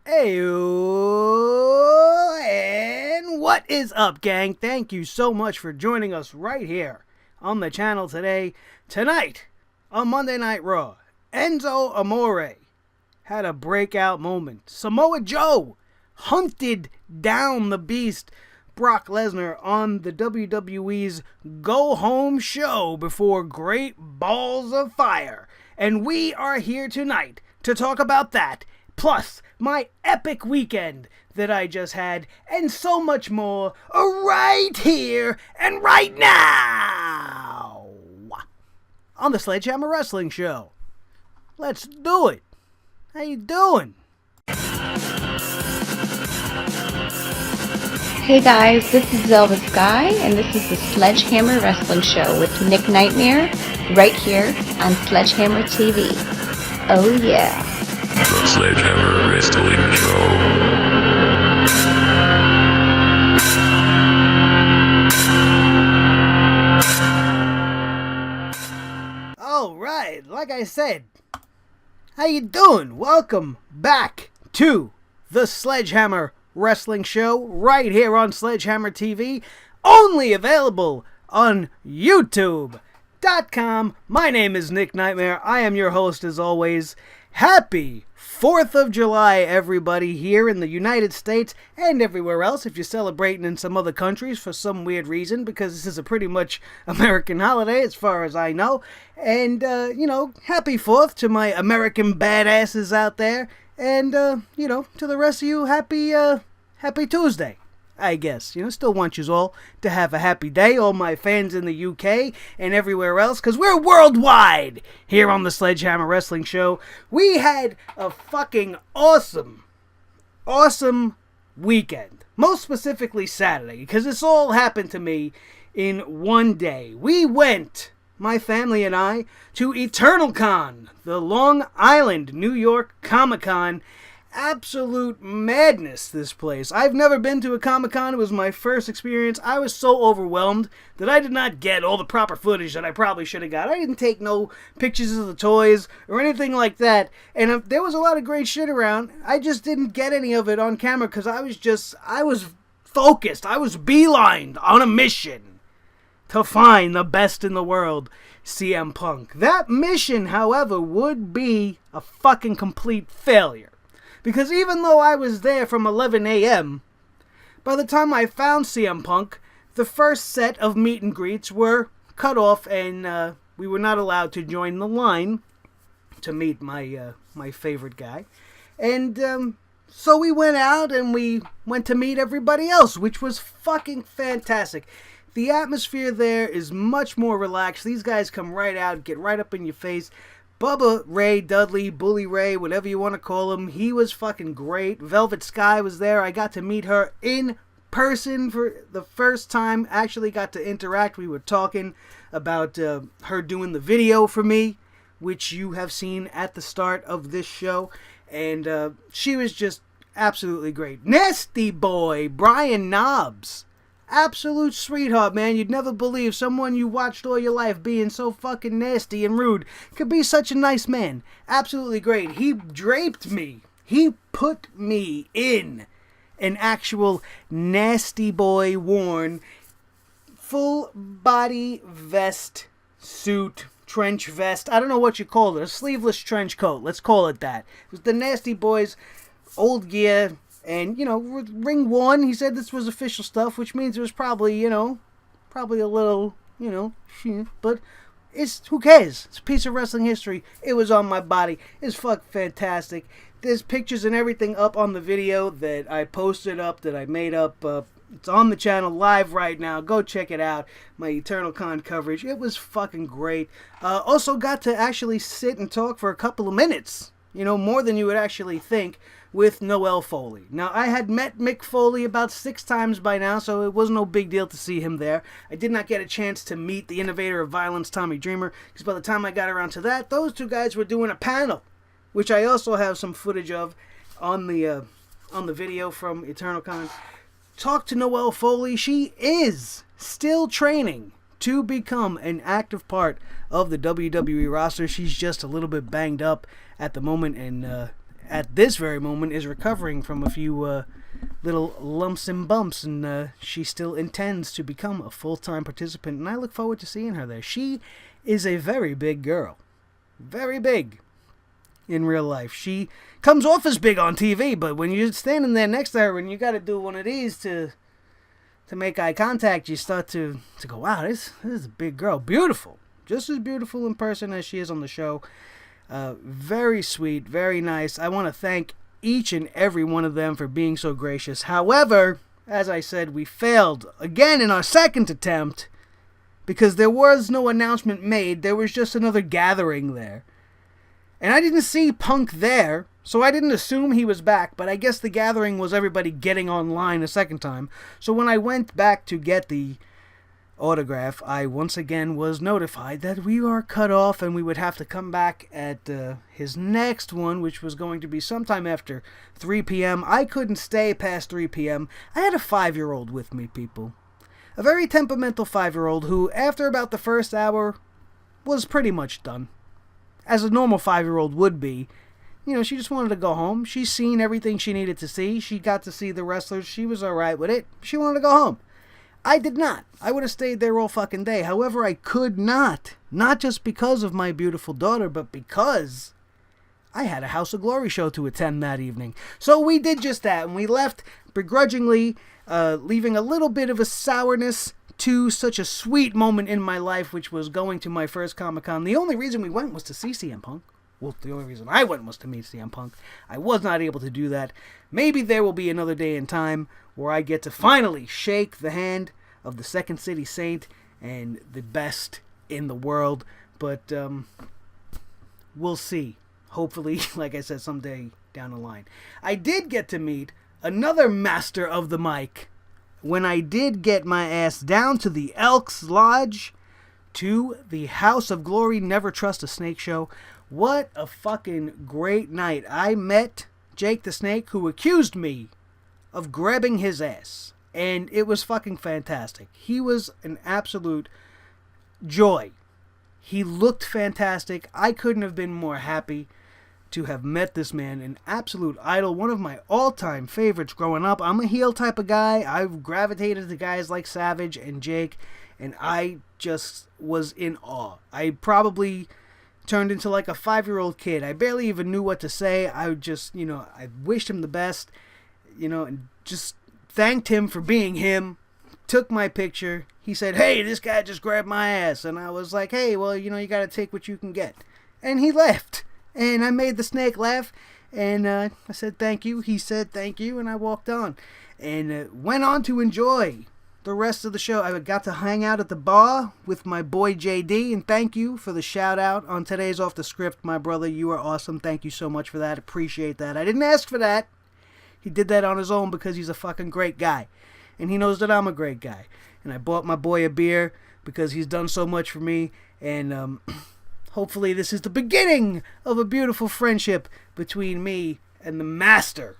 Ayo, and what is up, gang? Thank you so much for joining us right here on the channel today. Tonight, on Monday Night Raw, Enzo Amore had a breakout moment. Samoa Joe hunted down the beast, Brock Lesnar, on the WWE's Go Home show before Great Balls of Fire. And we are here tonight to talk about that, plus my epic weekend that I just had, and so much more right here and right now on the Sledgehammer Wrestling Show. Let's do it. How you doing? Hey guys, this is Zelda Sky, and this is the Sledgehammer Wrestling Show with Nick Nightmare, right here on Sledgehammer TV. Oh yeah. The Sledgehammer Wrestling Show. Alright, like I said, how you doing? Welcome back to the Sledgehammer Wrestling Show right here on Sledgehammer TV, only available on YouTube.com. My name is Nick Nightmare. I am your host as always. Happy 4th of July, everybody, here in the United States and everywhere else. If you're celebrating in some other countries for some weird reason, because this is a pretty much American holiday as far as I know. And, happy 4th to my American badasses out there. And, to the rest of you, happy Tuesday, I guess. Still want you all to have a happy day, all my fans in the UK and everywhere else, because we're worldwide here on the Sledgehammer Wrestling Show. We had a fucking awesome weekend. Most specifically Saturday, because this all happened to me in one day. We went, my family and I, to EternalCon, the Long Island, New York Comic-Con. Absolute madness, this place. I've never been to a Comic-Con. It was my first experience. I was so overwhelmed that I did not get all the proper footage that I probably should have got. I didn't take no pictures of the toys or anything like that. And there was a lot of great shit around. I just didn't get any of it on camera because I was focused. I was beelined on a mission to find the best in the world, CM Punk. That mission, however, would be a fucking complete failure. Because even though I was there from 11 a.m., by the time I found CM Punk, the first set of meet and greets were cut off, and we were not allowed to join the line to meet my favorite guy. And so we went out and we went to meet everybody else, which was fucking fantastic. The atmosphere there is much more relaxed. These guys come right out, get right up in your face. Bubba Ray Dudley, Bully Ray, whatever you want to call him, he was fucking great. Velvet Sky was there. I got to meet her in person for the first time. Actually got to interact. We were talking about her doing the video for me, which you have seen at the start of this show. And she was just absolutely great. Nasty Boy, Brian Knobbs. Absolute sweetheart, man. You'd never believe someone you watched all your life being so fucking nasty and rude could be such a nice man. Absolutely great. He draped me. He put me in an actual Nasty Boy worn full body vest, suit, trench vest. I don't know what you call it. A sleeveless trench coat. Let's call it that. It was the Nasty Boys' old gear. And, ring one, he said this was official stuff, which means it was probably, probably a little, but who cares? It's a piece of wrestling history. It was on my body. It's fucking fantastic. There's pictures and everything up on the video that I posted up, that I made up. It's on the channel live right now. Go check it out. My EternalCon coverage. It was fucking great. Also got to actually sit and talk for a couple of minutes. More than you would actually think, with Noel Foley. Now, I had met Mick Foley about 6 times by now, so it was no big deal to see him there. I did not get a chance to meet the innovator of violence, Tommy Dreamer, because by the time I got around to that, those two guys were doing a panel, which I also have some footage of on the video from EternalCon. Talk to Noel Foley. She is still training to become an active part of the WWE roster. She's just a little bit banged up at the moment, and at this very moment, is recovering from a few little lumps and bumps, and she still intends to become a full-time participant, and I look forward to seeing her there. She is a very big girl. Very big in real life. She comes off as big on TV, but when you're standing there next to her and you got to do one of these to make eye contact, you start to go, wow, this is a big girl. Beautiful. Just as beautiful in person as she is on the show. Very sweet, very nice. I want to thank each and every one of them for being so gracious. However, as I said, we failed again in our second attempt because there was no announcement made. There was just another gathering there. And I didn't see Punk there, so I didn't assume he was back, but I guess the gathering was everybody getting online a second time. So when I went back to get the autograph, I once again was notified that we are cut off and we would have to come back at his next one, which was going to be sometime after 3 p.m. I couldn't stay past 3 p.m. I had a 5-year-old with me, people. A very temperamental 5-year-old who, after about the first hour, was pretty much done. As a normal 5-year-old would be. You know, she just wanted to go home. She's seen everything she needed to see. She got to see the wrestlers. She was alright with it. She wanted to go home. I did not. I would have stayed there all fucking day. However, I could not. Not just because of my beautiful daughter, but because I had a House of Glory show to attend that evening. So we did just that, and we left begrudgingly, leaving a little bit of a sourness to such a sweet moment in my life, which was going to my first Comic-Con. The only reason we went was to see CM Punk. Well, the only reason I went was to meet CM Punk. I was not able to do that. Maybe there will be another day in time where I get to finally shake the hand of the Second City Saint and the best in the world. But we'll see. Hopefully, like I said, someday down the line. I did get to meet another master of the mic when I did get my ass down to the Elks Lodge to the House of Glory Never Trust a Snake show. What a fucking great night. I met Jake the Snake, who accused me of grabbing his ass. And it was fucking fantastic. He was an absolute joy. He looked fantastic. I couldn't have been more happy to have met this man. An absolute idol. One of my all-time favorites growing up. I'm a heel type of guy. I've gravitated to guys like Savage and Jake. And I just was in awe. I probably turned into like a 5-year-old kid. I barely even knew what to say. I just, I wished him the best, and just thanked him for being him. Took my picture. He said, hey, this guy just grabbed my ass. And I was like, hey, well, you got to take what you can get. And he left. And I made the snake laugh. And I said, thank you. He said, thank you. And I walked on. And went on to enjoy the rest of the show. I got to hang out at the bar with my boy JD, and thank you for the shout out on today's Off the Script, my brother. You are awesome. Thank you so much for that. Appreciate that. I didn't ask for that. He did that on his own because he's a fucking great guy, and he knows that I'm a great guy. And I bought my boy a beer because he's done so much for me, and hopefully this is the beginning of a beautiful friendship between me and the master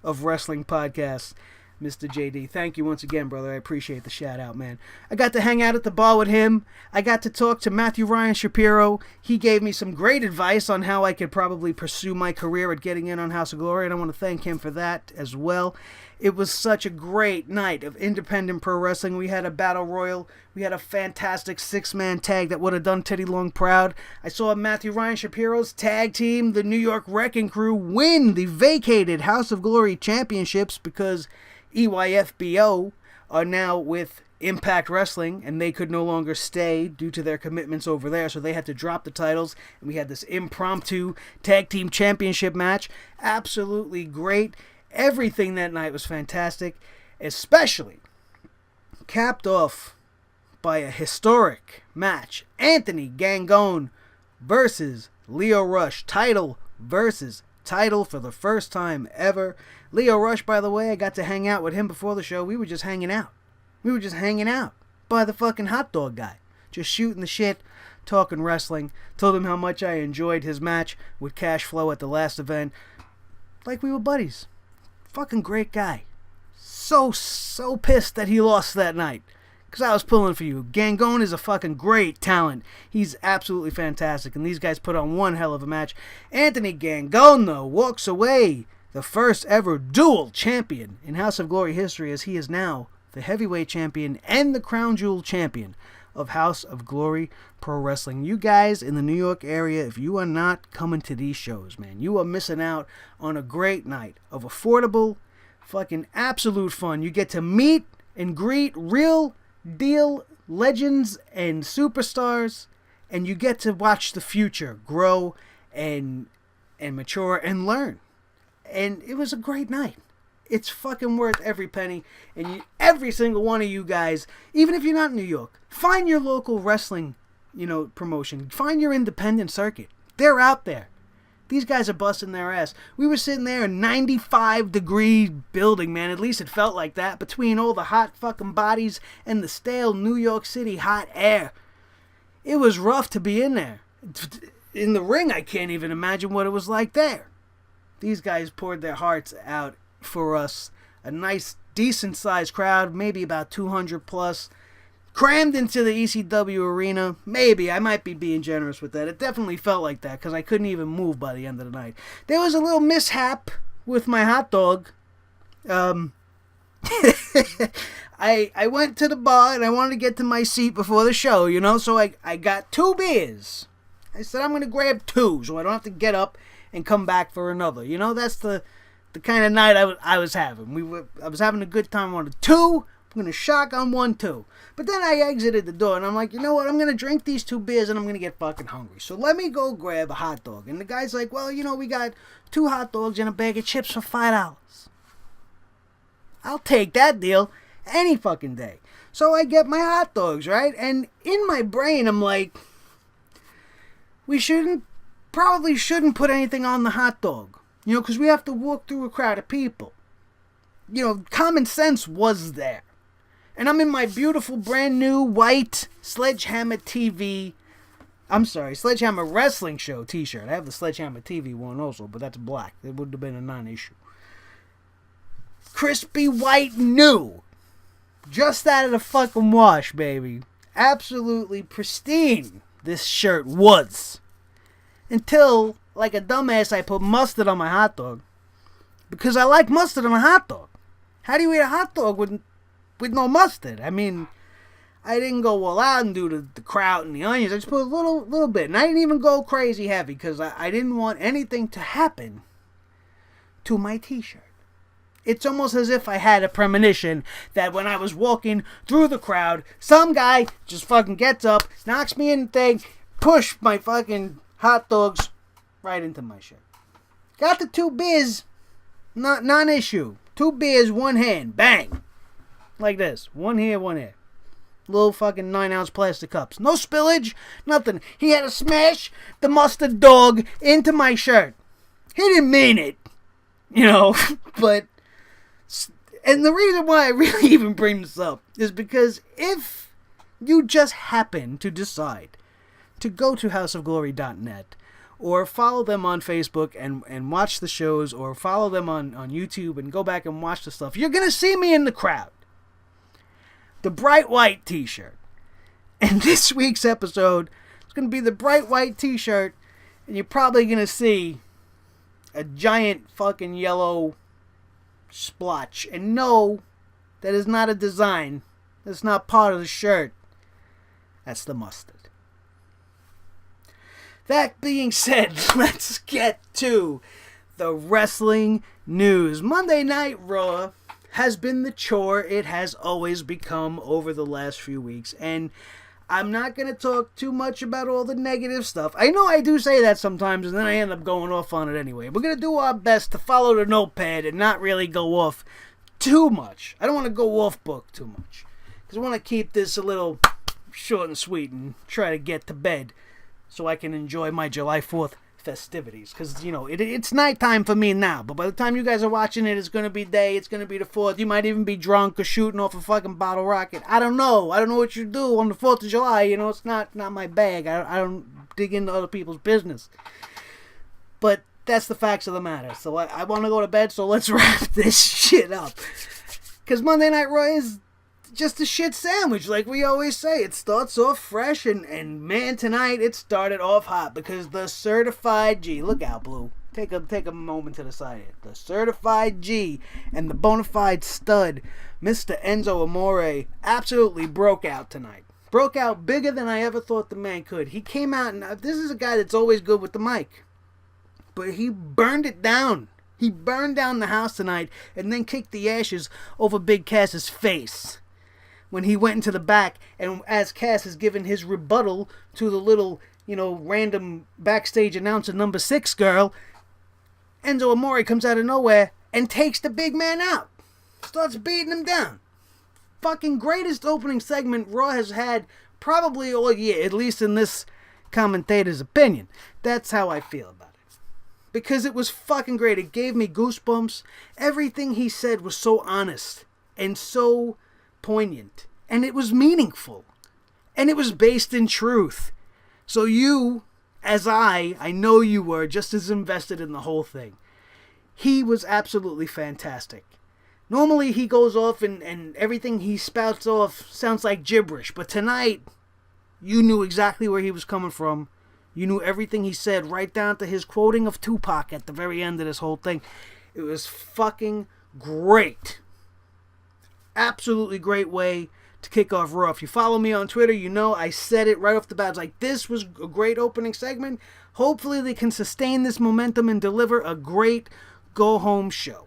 of wrestling podcasts, Mr. JD. Thank you once again, brother. I appreciate the shout out, man. I got to hang out at the bar with him. I got to talk to Matthew Ryan Shapiro. He gave me some great advice on how I could probably pursue my career at getting in on House of Glory, and I want to thank him for that as well. It was such a great night of independent pro wrestling. We had a battle royal. We had a fantastic 6-man tag that would have done Teddy Long proud. I saw Matthew Ryan Shapiro's tag team, the New York Wrecking Crew, win the vacated House of Glory championships because EYFBO are now with Impact Wrestling, and they could no longer stay due to their commitments over there, so they had to drop the titles, and we had this impromptu tag team championship match. Absolutely great. Everything that night was fantastic, especially capped off by a historic match. Anthony Gangone versus Lio Rush. Title versus title for the first time ever. Lio Rush, by the way, I got to hang out with him before the show. We were just hanging out. We were just hanging out by the fucking hot dog guy. Just shooting the shit, talking wrestling. Told him how much I enjoyed his match with Cash Flow at the last event. Like we were buddies. Fucking great guy. So pissed that he lost that night. because I was pulling for you. Gangone is a fucking great talent. He's absolutely fantastic, and these guys put on one hell of a match. Anthony Gangone, though, walks away the first ever dual champion in House of Glory history, as he is now the heavyweight champion and the crown jewel champion of House of Glory Pro Wrestling. You guys in the New York area, if you are not coming to these shows, man, you are missing out on a great night of affordable, fucking absolute fun. You get to meet and greet real deal legends and superstars, and you get to watch the future grow and mature and learn. And it was a great night. It's fucking worth every penny. And every single one of you guys, even if you're not in New York, find your local wrestling, promotion. Find your independent circuit. They're out there. These guys are busting their ass. We were sitting there in 95-degree building, man. At least it felt like that. Between all the hot fucking bodies and the stale New York City hot air. It was rough to be in there. In the ring, I can't even imagine what it was like there. These guys poured their hearts out for us. A nice, decent-sized crowd, maybe about 200 plus, crammed into the ECW arena. Maybe, I might be being generous with that. It definitely felt like that, because I couldn't even move by the end of the night. There was a little mishap with my hot dog. I went to the bar, and I wanted to get to my seat before the show, so I got 2 beers. I said I'm going to grab 2, so I don't have to get up and come back for another. That's the kind of night I was having. I was having a good time on the 2. I'm going to shotgun 1, 2. But then I exited the door, and I'm like, you know what? I'm going to drink these 2 beers, and I'm going to get fucking hungry. So let me go grab a hot dog. And the guy's like, well, we got 2 hot dogs and a bag of chips for $5. I'll take that deal any fucking day. So I get my hot dogs, right? And in my brain, I'm like, we probably shouldn't put anything on the hot dog. Because we have to walk through a crowd of people. Common sense was there. And I'm in my beautiful brand new white Sledgehammer Wrestling Show t-shirt. I have the Sledgehammer TV one also, but that's black. It would have been a non-issue. Crispy white new. Just out of the fucking wash, baby. Absolutely pristine this shirt was. Until, like a dumbass, I put mustard on my hot dog. Because I like mustard on a hot dog. How do you eat a hot dog with no mustard? I mean, I didn't go all out and do the kraut and the onions. I just put a little bit. And I didn't even go crazy heavy because I didn't want anything to happen to my t-shirt. It's almost as if I had a premonition that when I was walking through the crowd, some guy just fucking gets up, knocks me in the thing, push my fucking hot dogs right into my shirt. Got the 2 beers, non-issue. 2 beers, 1 hand, bang. Like this, 1 here, 1 here. Little fucking 9-ounce plastic cups. No spillage, nothing. He had to smash the mustard dog into my shirt. He didn't mean it, but... And the reason why I really even bring this up is because if you just happen to decide to go to houseofglory.net or follow them on Facebook and watch the shows, or follow them on YouTube and go back and watch the stuff, you're going to see me in the crowd. The bright white t-shirt. And this week's episode is going to be the bright white t-shirt, and you're probably going to see a giant fucking yellow splotch. And no, that is not a design. That's not part of the shirt. That's the mustard. That being said, let's get to the wrestling news. Monday Night Raw has been the chore it has always become over the last few weeks. And I'm not going to talk too much about all the negative stuff. I know I do say that sometimes, and then I end up going off on it anyway. We're going to do our best to follow the notepad and not really go off too much. I don't want to go off book too much, because I want to keep this a little short and sweet and try to get to bed so I can enjoy my July 4th festivities. Because, it's nighttime for me now, but by the time you guys are watching it, it's going to be day, it's going to be the 4th. You might even be drunk or shooting off a fucking bottle rocket. I don't know what you do on the 4th of July. It's not my bag. I don't dig into other people's business. But that's the facts of the matter. So I want to go to bed, so let's wrap this shit up. Because Monday Night Raw is, just a shit sandwich, like we always say. It starts off fresh, and man, tonight it started off hot because the Certified G, look out, Blue. Take a moment to the side here. The Certified G and the Bonafide Stud, Mr. Enzo Amore, absolutely broke out tonight. Broke out bigger than I ever thought the man could. He came out, and this is a guy that's always good with the mic, but he burned it down. He burned down the house tonight and then kicked the ashes over Big Cass's face when he went into the back, and as Cass is giving his rebuttal to the little, random backstage announcer number 6 girl, Enzo Amore comes out of nowhere and takes the big man out. Starts beating him down. Fucking greatest opening segment Raw has had probably all year, at least in this commentator's opinion. That's how I feel about it. Because it was fucking great. It gave me goosebumps. Everything he said was so honest and so poignant. And it was meaningful. And it was based in truth. So you, as I know you were just as invested in the whole thing. He was absolutely fantastic. Normally he goes off and everything he spouts off sounds like gibberish. But tonight, you knew exactly where he was coming from. You knew everything he said, right down to his quoting of Tupac at the very end of this whole thing. It was fucking great. Absolutely great way to kick off Raw. If you follow me on Twitter, you know I said it right off the bat. It's like, this was a great opening segment. Hopefully they can sustain this momentum and deliver a great go-home show.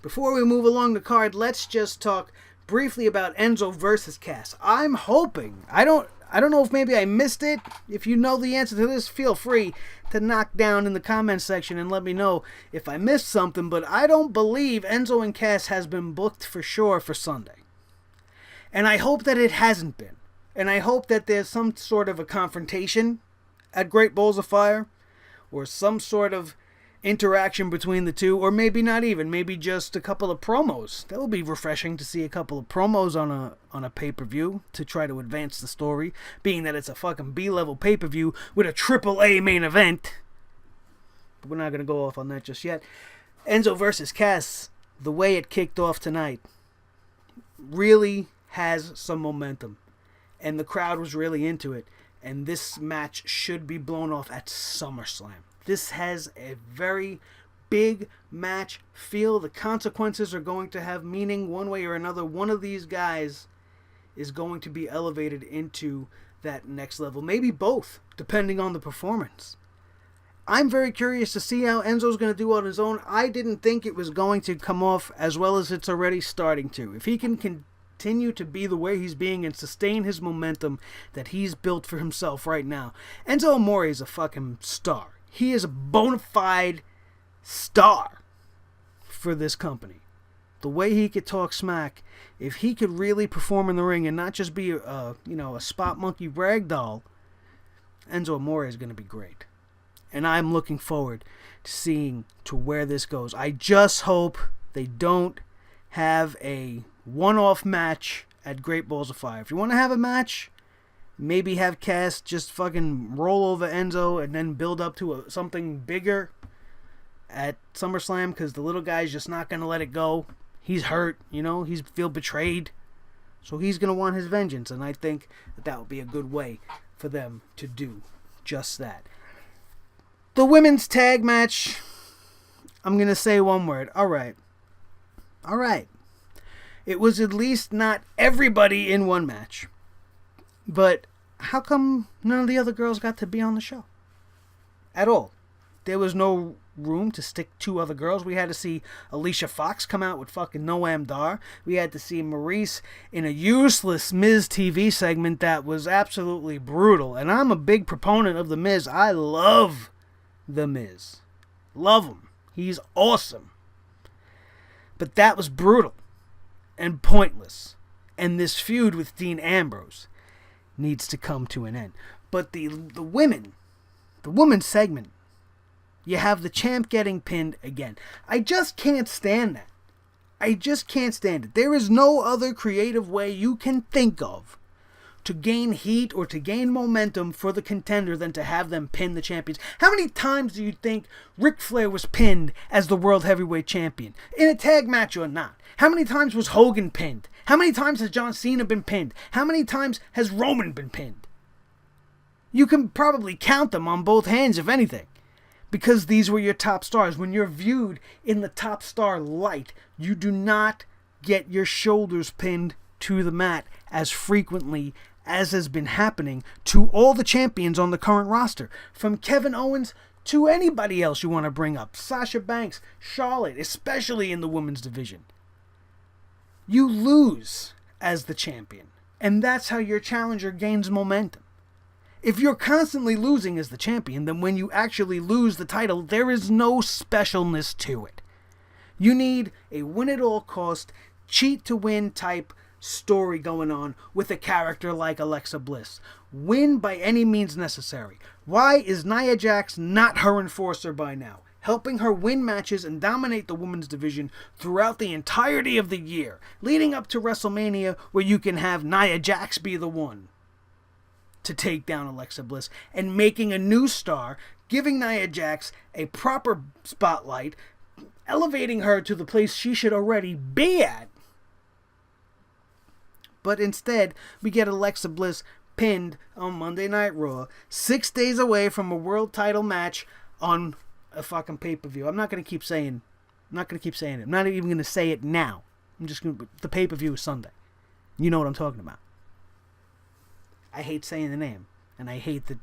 Before we move along the card, let's just talk briefly about Enzo versus Cass. I'm hoping, I don't know if maybe I missed it. If you know the answer to this, feel free to knock down in the comment section and let me know if I missed something. But I don't believe Enzo and Cass has been booked for sure for Sunday. And I hope that it hasn't been. And I hope that there's some sort of a confrontation at Great Balls of Fire. Or some sort of interaction between the two, or maybe not even, maybe just a couple of promos. That would be refreshing to see a couple of promos on a pay-per-view to try to advance the story, being that it's a fucking B-level pay-per-view with a AAA main event. But we're not going to go off on that just yet. Enzo versus Cass, the way it kicked off tonight, really has some momentum, and the crowd was really into it, and this match should be blown off at SummerSlam. This has a very big match feel. The consequences are going to have meaning one way or another. One of these guys is going to be elevated into that next level. Maybe both, depending on the performance. I'm very curious to see how Enzo's going to do on his own. I didn't think it was going to come off as well as it's already starting to. If he can continue to be the way he's being and sustain his momentum that he's built for himself right now. Enzo Amore is a fucking star. He is a bona fide star for this company. The way he could talk smack, if he could really perform in the ring and not just be a spot monkey ragdoll, Enzo Amore is going to be great. And I'm looking forward to seeing to where this goes. I just hope they don't have a one-off match at Great Balls of Fire. If you want to have a match, maybe have Cass just fucking roll over Enzo and then build up to something bigger at SummerSlam, because the little guy's just not going to let it go. He's hurt, he's feel betrayed. So he's going to want his vengeance, and I think that would be a good way for them to do just that. The women's tag match, I'm going to say one word. All right. It was at least not everybody in one match. But how come none of the other girls got to be on the show? At all. There was no room to stick 2 other girls. We had to see Alicia Fox come out with fucking Noam Dar. We had to see Maurice in a useless Miz TV segment that was absolutely brutal. And I'm a big proponent of The Miz. I love The Miz. Love him. He's awesome. But that was brutal and pointless. And this feud with Dean Ambrose needs to come to an end. But the women's segment, you have the champ getting pinned again. I just can't stand that. I just can't stand it. There is no other creative way you can think of to gain heat or to gain momentum for the contender than to have them pin the champions. How many times do you think Ric Flair was pinned as the World Heavyweight Champion? In a tag match or not? How many times was Hogan pinned? How many times has John Cena been pinned? How many times has Roman been pinned? You can probably count them on both hands, if anything. Because these were your top stars. When you're viewed in the top star light, you do not get your shoulders pinned to the mat as frequently as has been happening to all the champions on the current roster. From Kevin Owens to anybody else you want to bring up. Sasha Banks, Charlotte, especially in the women's division. You lose as the champion. And that's how your challenger gains momentum. If you're constantly losing as the champion, then when you actually lose the title, there is no specialness to it. You need a win-at-all-cost, cheat-to-win type story going on with a character like Alexa Bliss. Win by any means necessary. Why is Nia Jax not her enforcer by now? Helping her win matches and dominate the women's division throughout the entirety of the year, leading up to WrestleMania, where you can have Nia Jax be the one to take down Alexa Bliss, and making a new star, giving Nia Jax a proper spotlight, elevating her to the place she should already be at. But instead, we get Alexa Bliss pinned on Monday Night Raw, 6 days away from a world title match on a fucking pay-per-view. I'm not going to keep saying it. I'm not even going to say it now. The pay-per-view is Sunday. You know what I'm talking about. I hate saying the name, and I hate that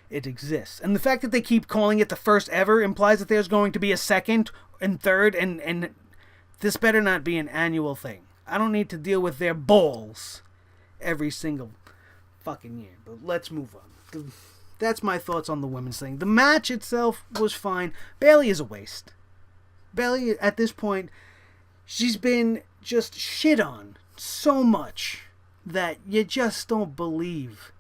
it exists. And the fact that they keep calling it the first ever implies that there's going to be a second and third, and this better not be an annual thing. I don't need to deal with their balls every single fucking year. But let's move on. That's my thoughts on the women's thing. The match itself was fine. Bayley is a waste. Bayley, at this point, she's been just shit on so much that you just don't believe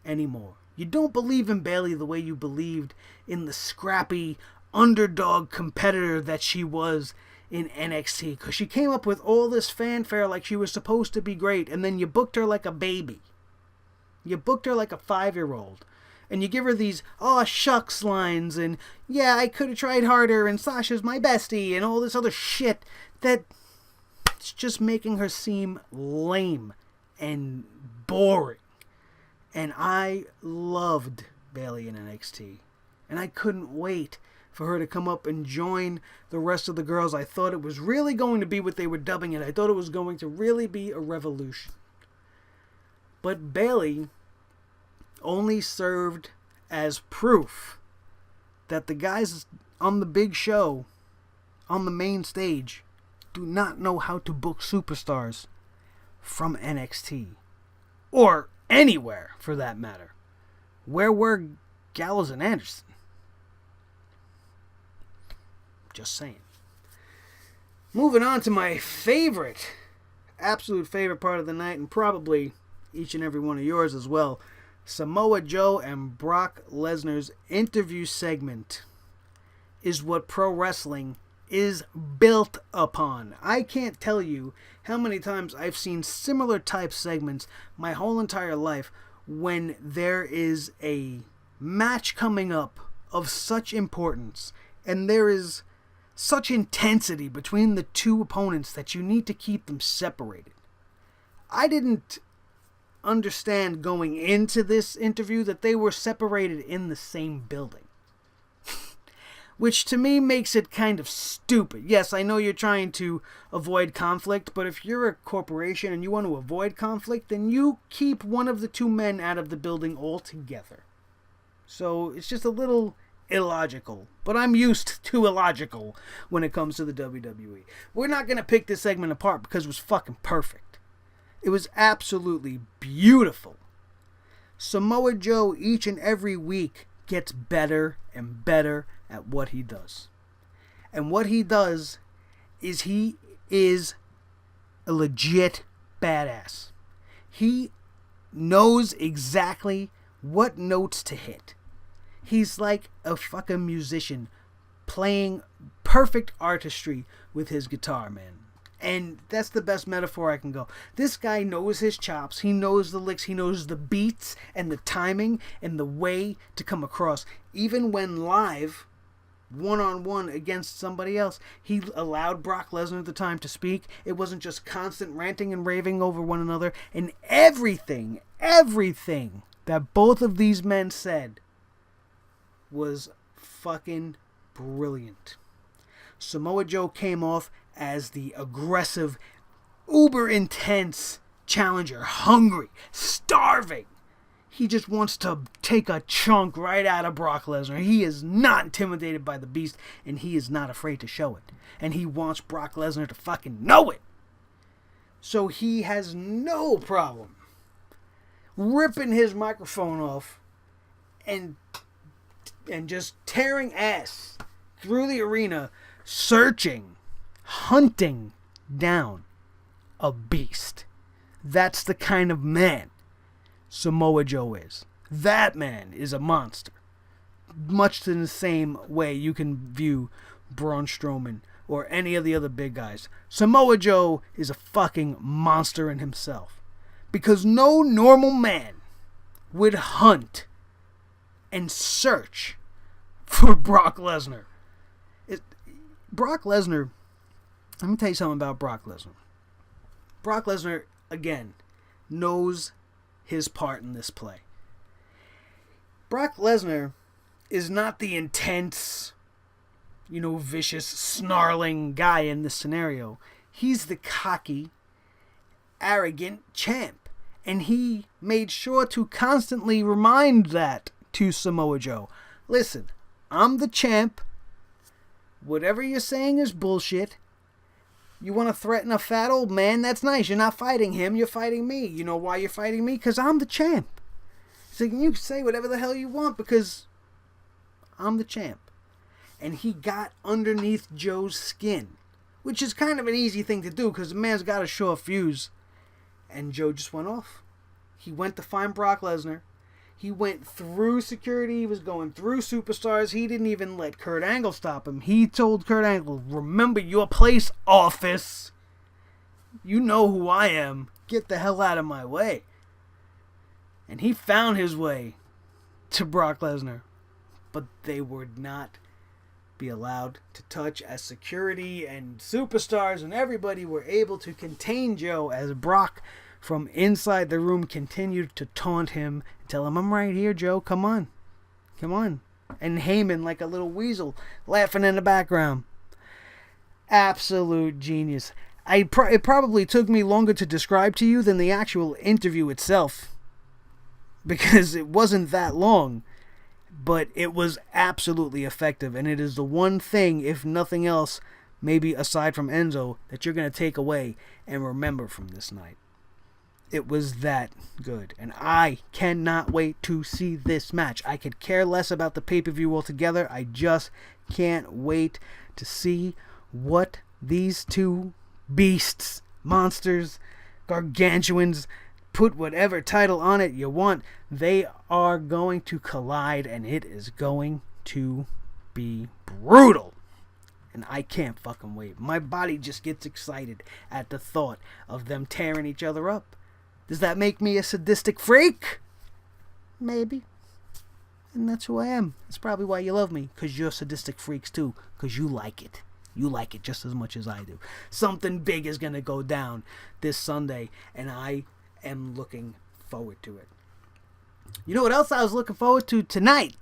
anymore. You don't believe in Bayley the way you believed in the scrappy underdog competitor that she was in NXT. Because she came up with all this fanfare like she was supposed to be great, and then you booked her like a baby. You booked her like a 5-year-old. And you give her these, "aw shucks" lines, and "yeah, I could have tried harder," and "Sasha's my bestie," and all this other shit that it's just making her seem lame and boring. And I loved Bayley in NXT. And I couldn't wait for her to come up and join the rest of the girls. I thought it was really going to be what they were dubbing it. I thought it was going to really be a revolution. But Bayley only served as proof that the guys on the big show, on the main stage, do not know how to book superstars from NXT. Or anywhere, for that matter. Where were Gallows and Anderson? Just saying. Moving on to my favorite, absolute favorite part of the night, and probably each and every one of yours as well. Samoa Joe and Brock Lesnar's interview segment is what pro wrestling is built upon. I can't tell you how many times I've seen similar type segments my whole entire life when there is a match coming up of such importance and there is such intensity between the two opponents that you need to keep them separated. I didn't understand going into this interview that they were separated in the same building. Which to me makes it kind of stupid. Yes, I know you're trying to avoid conflict, but if you're a corporation and you want to avoid conflict, then you keep one of the two men out of the building altogether. So it's just a little illogical. But I'm used to illogical when it comes to the WWE. We're not going to pick this segment apart because it was fucking perfect. It was absolutely beautiful. Samoa Joe each and every week gets better and better at what he does. And what he does is he is a legit badass. He knows exactly what notes to hit. He's like a fucking musician playing perfect artistry with his guitar, man. And that's the best metaphor I can go. This guy knows his chops. He knows the licks. He knows the beats and the timing and the way to come across. Even when live, one-on-one against somebody else, he allowed Brock Lesnar the time to speak. It wasn't just constant ranting and raving over one another. And everything that both of these men said was fucking brilliant. Samoa Joe came off as the aggressive, uber intense challenger, hungry, starving. He just wants to take a chunk right out of Brock Lesnar. He is not intimidated by the beast, and he is not afraid to show it. And he wants Brock Lesnar to fucking know it. So he has no problem ripping his microphone off and just tearing ass through the arena, searching, hunting down a beast. That's the kind of man Samoa Joe is. That man is a monster. Much in the same way you can view Braun Strowman or any of the other big guys. Samoa Joe is a fucking monster in himself. Because no normal man would hunt and search for Brock Lesnar. Brock Lesnar, let me tell you something about Brock Lesnar. Brock Lesnar, again, knows his part in this play. Brock Lesnar is not the intense, vicious, snarling guy in this scenario. He's the cocky, arrogant champ. And he made sure to constantly remind that to Samoa Joe. Listen, I'm the champ. Whatever you're saying is bullshit. You want to threaten a fat old man? That's nice. You're not fighting him. You're fighting me. You know why you're fighting me? Because I'm the champ. So you can say whatever the hell you want because I'm the champ. And he got underneath Joe's skin, which is kind of an easy thing to do because the man's got a short fuse. And Joe just went off. He went to find Brock Lesnar. He went through security. He was going through superstars. He didn't even let Kurt Angle stop him. He told Kurt Angle, remember your place, office. You know who I am. Get the hell out of my way. And he found his way to Brock Lesnar. But they would not be allowed to touch as security and superstars and everybody were able to contain Joe as Brock from inside the room continued to taunt him and tell him, I'm right here, Joe, come on. And Heyman like a little weasel laughing in the background. Absolute genius. It probably took me longer to describe to you than the actual interview itself because it wasn't that long. But it was absolutely effective, and it is the one thing, if nothing else, maybe aside from Enzo, that you're going to take away and remember from this night. It was that good, and I cannot wait to see this match. I could care less about the pay-per-view altogether. I just can't wait to see what these two beasts, monsters, gargantuans, put whatever title on it you want, they are going to collide, and it is going to be brutal. And I can't fucking wait. My body just gets excited at the thought of them tearing each other up. Does that make me a sadistic freak? Maybe. And that's who I am. That's probably why you love me, because you're sadistic freaks too, because you like it. You like it just as much as I do. Something big is going to go down this Sunday, and I am looking forward to it. You know what else I was looking forward to tonight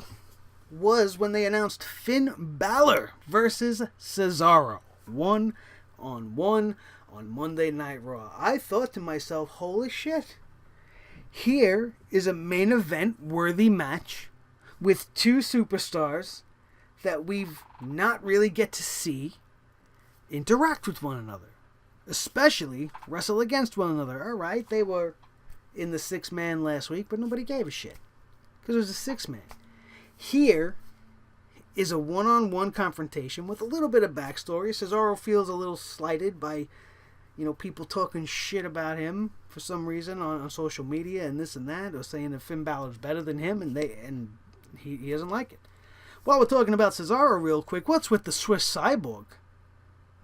was when they announced Finn Balor versus Cesaro 1-on-1 on Monday Night Raw. I thought to myself, holy shit, here is a main event worthy match with two superstars that we've not really get to see interact with one another. Especially wrestle against one another. Alright, they were in the 6-man last week, but nobody gave a shit. Because it was a 6-man. Here is a one-on-one confrontation with a little bit of backstory. Cesaro feels a little slighted by, people talking shit about him for some reason on social media and this and that, or saying that Finn Balor's better than him, and he doesn't like it. While we're talking about Cesaro real quick, what's with the Swiss Cyborg?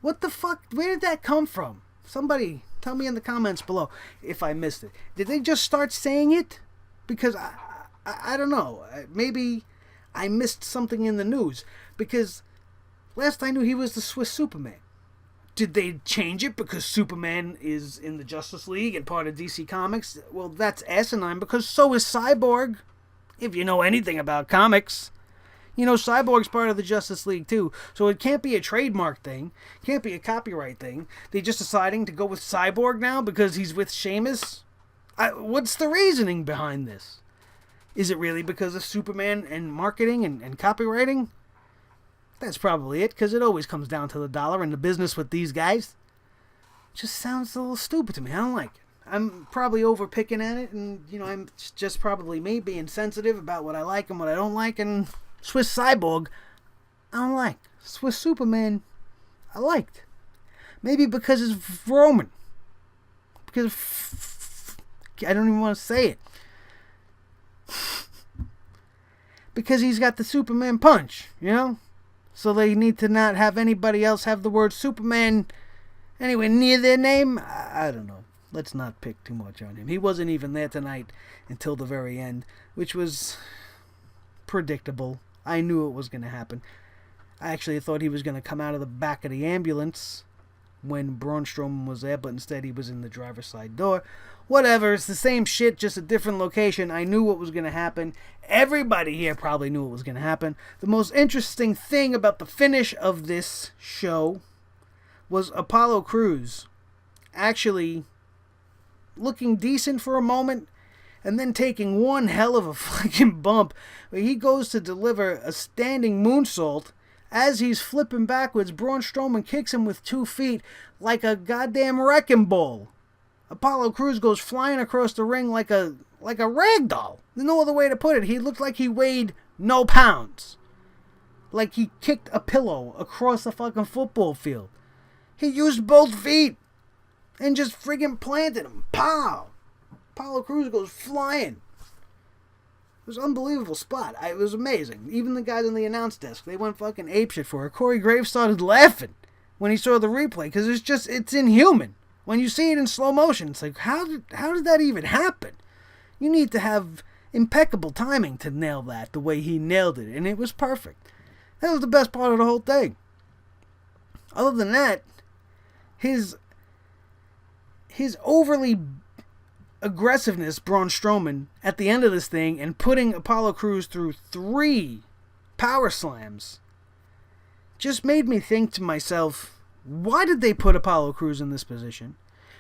What the fuck? Where did that come from? Somebody tell me in the comments below if I missed it. Did they just start saying it? Because I don't know. Maybe I missed something in the news. Because last I knew he was the Swiss Superman. Did they change it because Superman is in the Justice League and part of DC Comics? Well, that's asinine because so is Cyborg. If you know anything about comics. You know, Cyborg's part of the Justice League too. So it can't be a trademark thing. Can't be a copyright thing. They're just deciding to go with Cyborg now because he's with Sheamus? What's the reasoning behind this? Is it really because of Superman and marketing and copywriting? That's probably it, because it always comes down to the dollar and the business with these guys. Just sounds a little stupid to me. I don't like it. I'm probably over picking at it, and, you know, I'm just probably me being sensitive about what I like and what I don't like, and Swiss Cyborg, I don't like. Swiss Superman, I liked. Maybe because it's Roman. Because I don't even want to say it. Because he's got the Superman punch, you know? So they need to not have anybody else have the word Superman anywhere near their name. I don't know. Let's not pick too much on him. He wasn't even there tonight until the very end, which was predictable. I knew it was going to happen. I actually thought he was going to come out of the back of the ambulance when Braun Strowman was there, but instead he was in the driver's side door. Whatever, it's the same shit, just a different location. I knew what was going to happen. Everybody here probably knew what was going to happen. The most interesting thing about the finish of this show was Apollo Crews actually looking decent for a moment and then taking one hell of a fucking bump where he goes to deliver a standing moonsault. As he's flipping backwards, Braun Strowman kicks him with 2 feet like a goddamn wrecking ball. Apollo Crews goes flying across the ring like a rag doll. There's no other way to put it. He looked like he weighed no pounds. Like he kicked a pillow across the fucking football field. He used both feet and just friggin' planted him. Pow! Apollo Crews goes flying. It was an unbelievable spot. It was amazing. Even the guys on the announce desk, they went fucking apeshit for it. Corey Graves started laughing when he saw the replay because it's inhuman. When you see it in slow motion, it's like, how did that even happen? You need to have impeccable timing to nail that the way he nailed it, and it was perfect. That was the best part of the whole thing. Other than that, his overly aggressiveness, Braun Strowman, at the end of this thing, and putting Apollo Crews through 3 power slams, just made me think to myself, why did they put Apollo Crews in this position?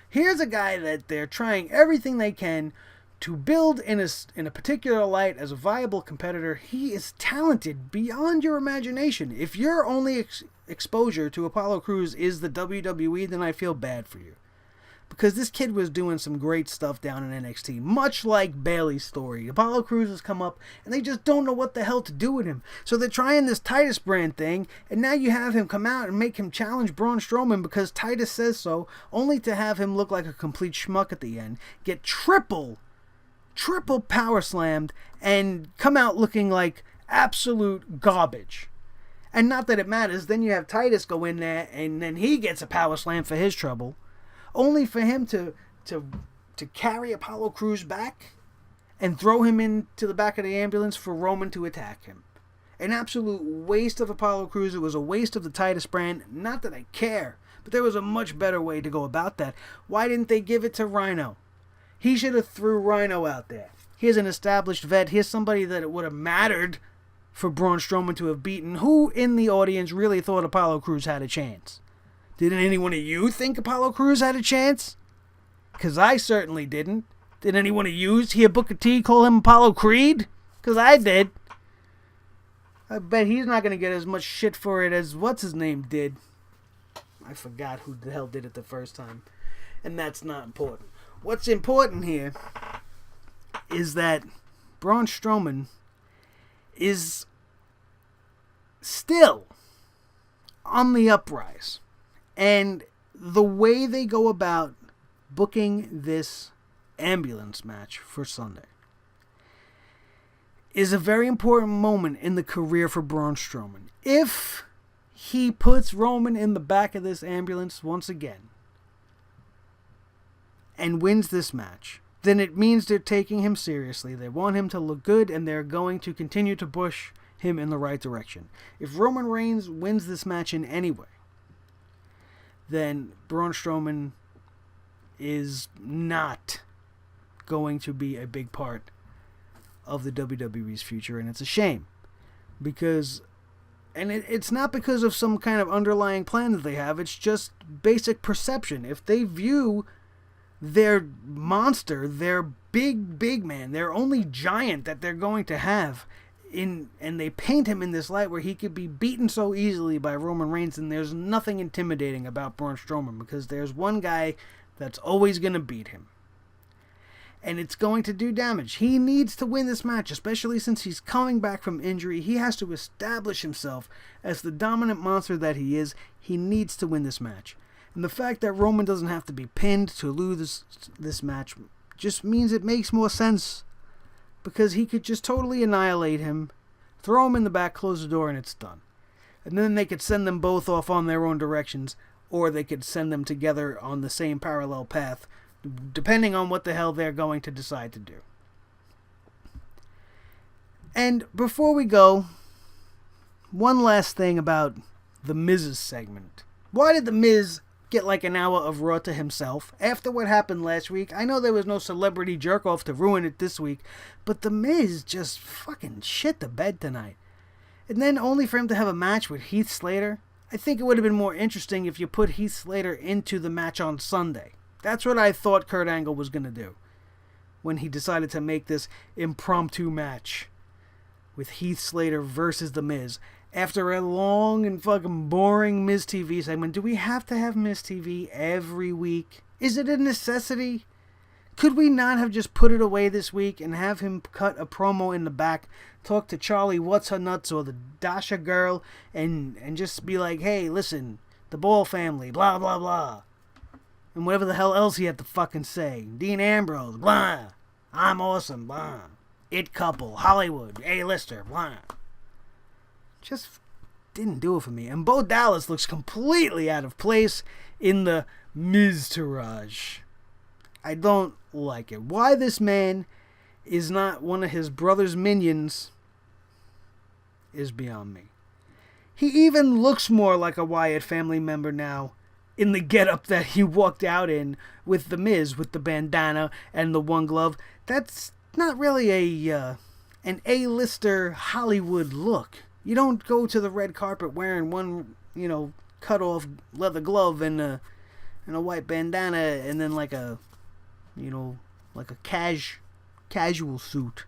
Here's a guy that they're trying everything they can to build in a particular light as a viable competitor. He is talented beyond your imagination. If your only exposure to Apollo Crews is the WWE, then I feel bad for you. Because this kid was doing some great stuff down in NXT. Much like Bayley's story. Apollo Crews has come up, and they just don't know what the hell to do with him. So they're trying this Titus brand thing, and now you have him come out and make him challenge Braun Strowman because Titus says so, only to have him look like a complete schmuck at the end, get triple power slammed, and come out looking like absolute garbage. And not that it matters, then you have Titus go in there, and then he gets a power slam for his trouble. Only for him to carry Apollo Crews back and throw him into the back of the ambulance for Roman to attack him. An absolute waste of Apollo Crews. It was a waste of the Titus brand. Not that I care, but there was a much better way to go about that. Why didn't they give it to Rhino? He should have threw Rhino out there. Here's an established vet. Here's somebody that it would have mattered for Braun Strowman to have beaten. Who in the audience really thought Apollo Crews had a chance? Did anyone of you think Apollo Crews had a chance? Because I certainly didn't. Did anyone of you hear Booker T call him Apollo Creed? Because I did. I bet he's not going to get as much shit for it as what's-his-name did. I forgot who the hell did it the first time. And that's not important. What's important here is that Braun Strowman is still on the uprise. And the way they go about booking this ambulance match for Sunday is a very important moment in the career for Braun Strowman. If he puts Roman in the back of this ambulance once again and wins this match, then it means they're taking him seriously. They want him to look good, and they're going to continue to push him in the right direction. If Roman Reigns wins this match in any way, then Braun Strowman is not going to be a big part of the WWE's future, and it's a shame. Because, and it's not because of some kind of underlying plan that they have, it's just basic perception. If they view their monster, their big man, their only giant that they're going to have, and they paint him in this light where he could be beaten so easily by Roman Reigns, and there's nothing intimidating about Braun Strowman, because there's one guy that's always going to beat him. And it's going to do damage. He needs to win this match, especially since he's coming back from injury. He has to establish himself as the dominant monster that he is. He needs to win this match. And the fact that Roman doesn't have to be pinned to lose this match just means it makes more sense. Because he could just totally annihilate him, throw him in the back, close the door, and it's done. And then they could send them both off on their own directions, or they could send them together on the same parallel path, depending on what the hell they're going to decide to do. And before we go, one last thing about the Miz's segment. Why did the Miz get like an hour of Raw to himself after what happened last week? I know there was no celebrity jerk-off to ruin it this week, but the Miz just fucking shit the bed tonight. And then only for him to have a match with Heath Slater. I think it would have been more interesting if you put Heath Slater into the match on Sunday. That's what I thought Kurt Angle was going to do when he decided to make this impromptu match with Heath Slater versus The Miz. After a long and fucking boring Miz TV segment, do we have to have Miz TV every week? Is it a necessity? Could we not have just put it away this week and have him cut a promo in the back, talk to Charlie What's Her Nuts or the Dasha girl, and just be like, hey, listen, the Ball family, blah, blah, blah. And whatever the hell else he had to fucking say. Dean Ambrose, blah. I'm awesome, blah. It couple, Hollywood, A-lister, blah. Just didn't do it for me. And Bo Dallas looks completely out of place in the Miz-tourage. I don't like it. Why this man is not one of his brother's minions is beyond me. He even looks more like a Wyatt family member now in the getup that he walked out in with the Miz, with the bandana and the one glove. That's not really an A-lister Hollywood look. You don't go to the red carpet wearing one, cut off leather glove and a white bandana and then like a casual suit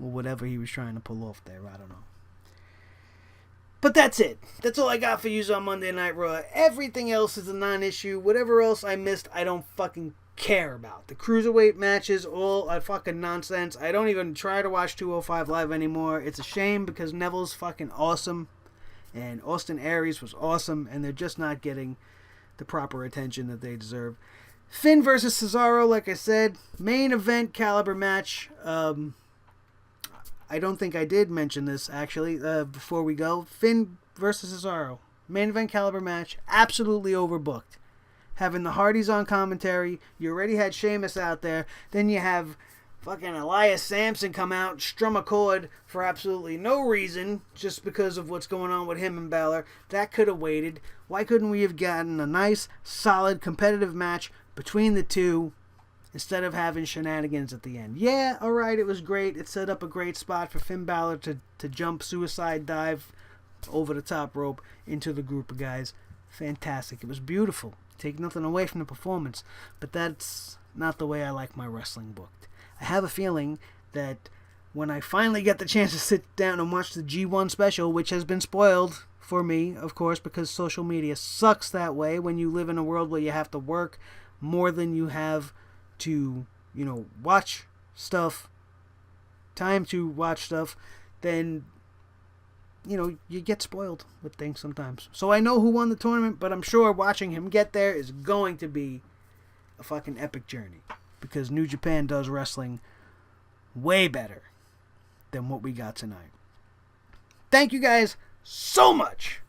or whatever he was trying to pull off there. I don't know. But that's it. That's all I got for you on Monday Night Raw. Everything else is a non-issue. Whatever else I missed, I don't fucking care about. The cruiserweight matches, all are fucking nonsense. I don't even try to watch 205 Live anymore. It's a shame because Neville's fucking awesome. And Austin Aries was awesome. And they're just not getting the proper attention that they deserve. Finn versus Cesaro, like I said, main event caliber match. I don't think I did mention this, actually, before we go. Finn versus Cesaro, main event caliber match, absolutely overbooked. Having the Hardys on commentary, you already had Sheamus out there, then you have fucking Elias Sampson come out, strum a chord for absolutely no reason, just because of what's going on with him and Balor. That could have waited. Why couldn't we have gotten a nice, solid, competitive match between the two instead of having shenanigans at the end? Yeah, alright, it was great. It set up a great spot for Finn Balor to jump suicide dive over the top rope into the group of guys. Fantastic. It was beautiful. Take nothing away from the performance, but that's not the way I like my wrestling booked. I have a feeling that when I finally get the chance to sit down and watch the G1 special, which has been spoiled for me, of course, because social media sucks that way when you live in a world where you have to work more than you have to, watch stuff, time to watch stuff, then, you get spoiled with things sometimes. So I know who won the tournament, but I'm sure watching him get there is going to be a fucking epic journey. Because New Japan does wrestling way better than what we got tonight. Thank you guys so much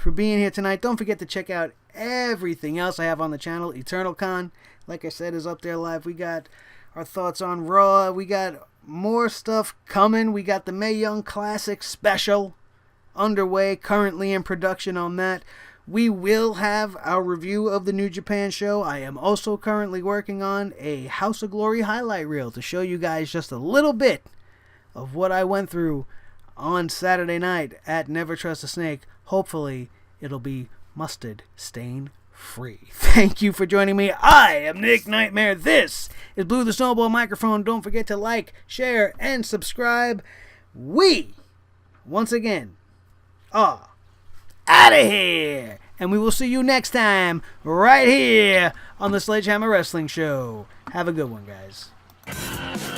for being here tonight. Don't forget to check out everything else I have on the channel. EternalCon, like I said, is up there live. We got our thoughts on Raw. We got more stuff coming. We got the Mae Young Classic special underway, currently in production on that. We will have our review of the New Japan show. I am also currently working on a House of Glory highlight reel to show you guys just a little bit of what I went through on Saturday night at Never Trust a Snake. Hopefully, it'll be mustard stain free. Thank you for joining me. I am Nick Nightmare. This is Blue the Snowball Microphone. Don't forget to like, share, and subscribe. We, once again, are out of here. And we will see you next time right here on the Sledgehammer Wrestling Show. Have a good one, guys.